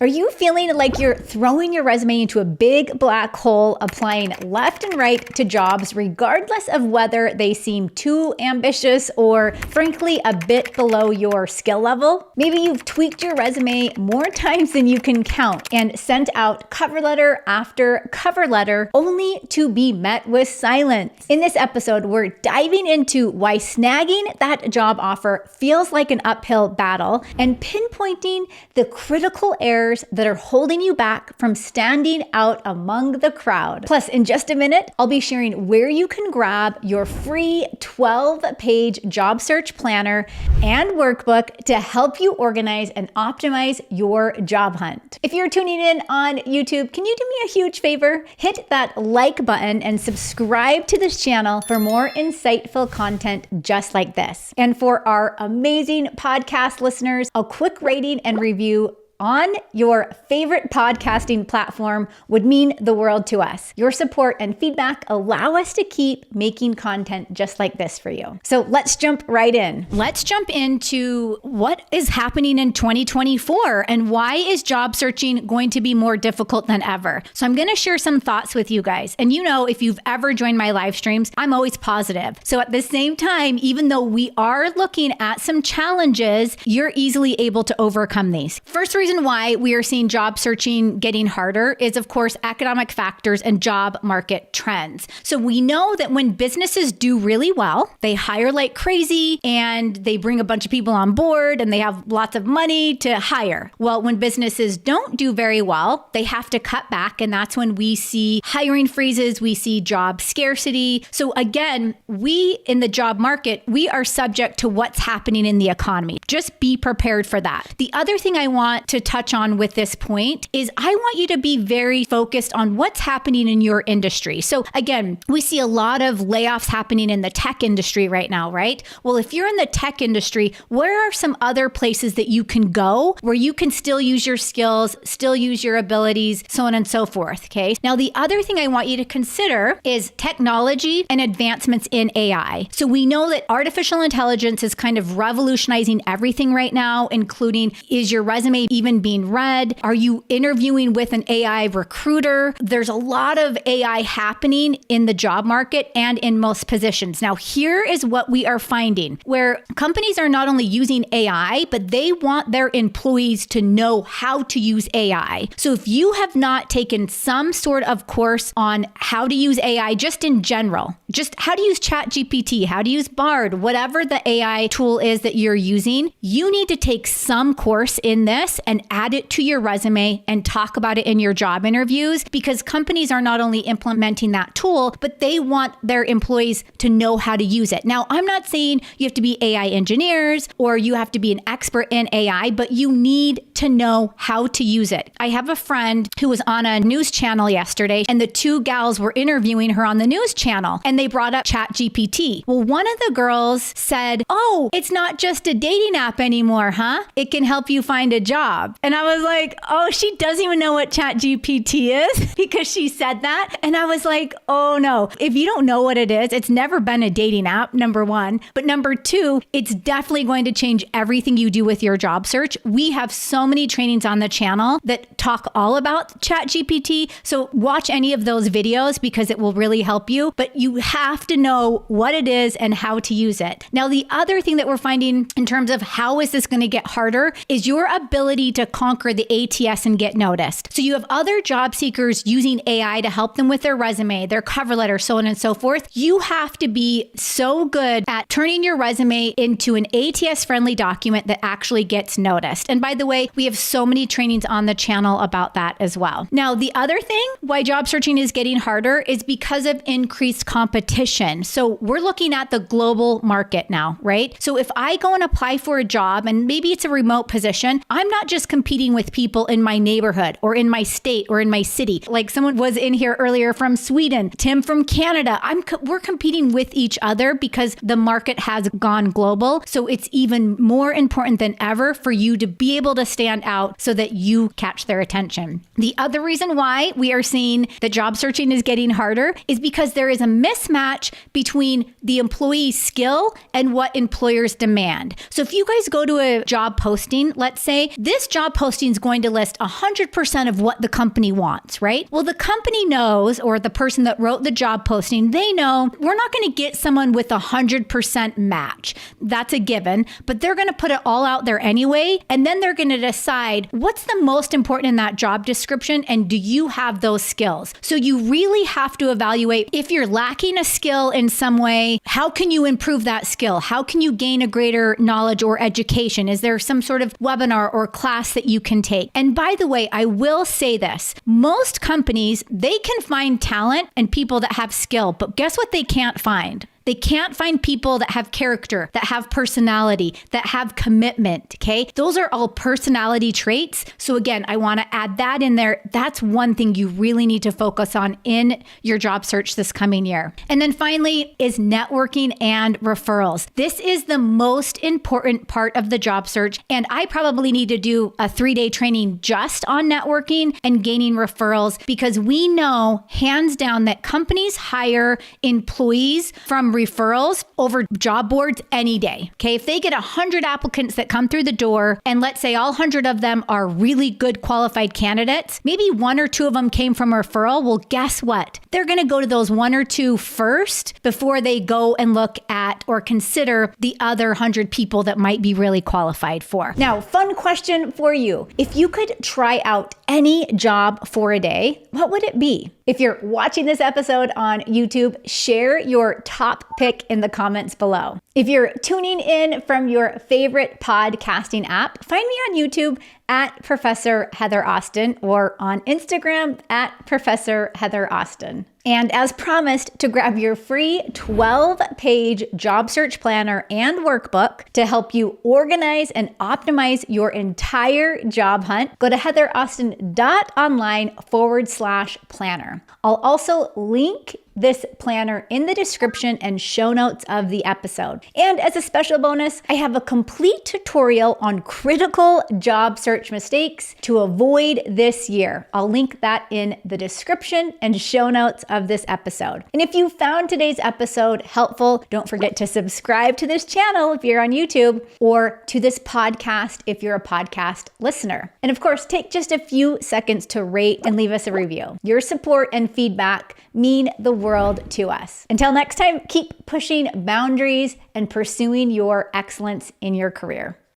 Are you feeling like you're throwing your resume into a big black hole, applying left and right to jobs, regardless of whether they seem too ambitious or frankly a bit below your skill level? Maybe you've tweaked your resume more times than you can count and sent out cover letter after cover letter only to be met with silence. In this episode, we're diving into why snagging that job offer feels like an uphill battle and pinpointing the critical errors that are holding you back from standing out among the crowd. Plus, in just a minute, I'll be sharing where you can grab your free 12-page job search planner and workbook to help you organize and optimize your job hunt. If you're tuning in on YouTube, can you do me a huge favor? Hit that like button and subscribe to this channel for more insightful content just like this. And for our amazing podcast listeners, a quick rating and review on your favorite podcasting platform would mean the world to us. Your support and feedback allow us to keep making content just like this for you. So let's jump right in. Let's jump into what is happening in 2024 and why is job searching going to be more difficult than ever. So I'm going to share some thoughts with you guys. And you know, if you've ever joined my live streams, I'm always positive. So at the same time, even though we are looking at some challenges, you're easily able to overcome these. First reason why we are seeing job searching getting harder is, of course, economic factors and job market trends. So we know that when businesses do really well, they hire like crazy and they bring a bunch of people on board and they have lots of money to hire. Well, when businesses don't do very well, they have to cut back. And that's when we see hiring freezes, we see job scarcity. So again, we in the job market, we are subject to what's happening in the economy. Just be prepared for that. The other thing I want to touch on with this point is I want you to be very focused on what's happening in your industry. So again, we see a lot of layoffs happening in the tech industry right now, right? Well, if you're in the tech industry, where are some other places that you can go where you can still use your skills, still use your abilities, so on and so forth, okay? Now, the other thing I want you to consider is technology and advancements in AI. So we know that artificial intelligence is kind of revolutionizing everything right now, including is your resume even being read? Are you interviewing with an AI recruiter? There's a lot of AI happening in the job market and in most positions. Now, here is what we are finding where companies are not only using AI, but they want their employees to know how to use AI. So if you have not taken some sort of course on how to use AI just in general, just how to use ChatGPT, how to use Bard, whatever the AI tool is that you're using, you need to take some course in this and add it to your resume and talk about it in your job interviews, because companies are not only implementing that tool, but they want their employees to know how to use it. Now, I'm not saying you have to be AI engineers or you have to be an expert in AI, but you need to know how to use it. I have a friend who was on a news channel yesterday and the two gals were interviewing her on the news channel and they brought up ChatGPT. Well, one of the girls said, "Oh, it's not just a dating app anymore, huh? It can help you find a job." And I was like, oh, she doesn't even know what ChatGPT is because she said that. And I was like, oh no, if you don't know what it is, it's never been a dating app, number one. But number two, it's definitely going to change everything you do with your job search. We have so many trainings on the channel that talk all about ChatGPT. So watch any of those videos because it will really help you. But you have to know what it is and how to use it. Now, the other thing that we're finding in terms of how is this going to get harder is your ability to conquer the ATS and get noticed. So you have other job seekers using AI to help them with their resume, their cover letter, so on and so forth. You have to be so good at turning your resume into an ATS-friendly document that actually gets noticed. And by the way, we have so many trainings on the channel about that as well. Now, the other thing why job searching is getting harder is because of increased competition. So we're looking at the global market now, right? So if I go and apply for a job and maybe it's a remote position, I'm not just competing with people in my neighborhood or in my state or in my city. Like someone was in here earlier from Sweden, Tim from Canada. We're competing with each other because the market has gone global. So it's even more important than ever for you to be able to stand out so that you catch their attention. The other reason why we are seeing that job searching is getting harder is because there is a mismatch between the employee's skill and what employers demand. So if you guys go to a job posting, let's say this job posting is going to list 100% of what the company wants, right? Well, the company knows, or the person that wrote the job posting, they know we're not going to get someone with 100% match. That's a given, but they're going to put it all out there anyway. And then they're going to decide what's the most important in that job description, and do you have those skills? So you really have to evaluate if you're lacking a skill in some way, how can you improve that skill? How can you gain a greater knowledge or education? Is there some sort of webinar or class that you can take? And by the way, I will say this, most companies, they can find talent and people that have skill, but guess what they can't find? They can't find people that have character, that have personality, that have commitment, okay? Those are all personality traits. So again, I want to add that in there. That's one thing you really need to focus on in your job search this coming year. And then finally is networking and referrals. This is the most important part of the job search. And I probably need to do a 3-day training just on networking and gaining referrals, because we know hands down that companies hire employees from referrals over job boards any day. Okay. If they get 100 applicants that come through the door, and let's say all 100 of them are really good qualified candidates, maybe 1 or 2 of them came from a referral. Well, guess what? They're going to go to those 1 or 2 first before they go and look at or consider the other 100 people that might be really qualified for. Now, fun question for you. If you could try out any job for a day, what would it be? If you're watching this episode on YouTube, share your top pick in the comments below. If you're tuning in from your favorite podcasting app, find me on YouTube at Professor Heather Austin, or on Instagram at Professor Heather Austin. And as promised, to grab your free 12-page job search planner and workbook to help you organize and optimize your entire job hunt, go to heatheraustin.online/planner. I'll also link this planner in the description and show notes of the episode. And as a special bonus, I have a complete tutorial on critical job search mistakes to avoid this year. I'll link that in the description and show notes of this episode. And if you found today's episode helpful, don't forget to subscribe to this channel if you're on YouTube, or to this podcast if you're a podcast listener. And of course, take just a few seconds to rate and leave us a review. Your support and feedback mean the world to us. Until next time, keep pushing boundaries and pursuing your excellence in your career.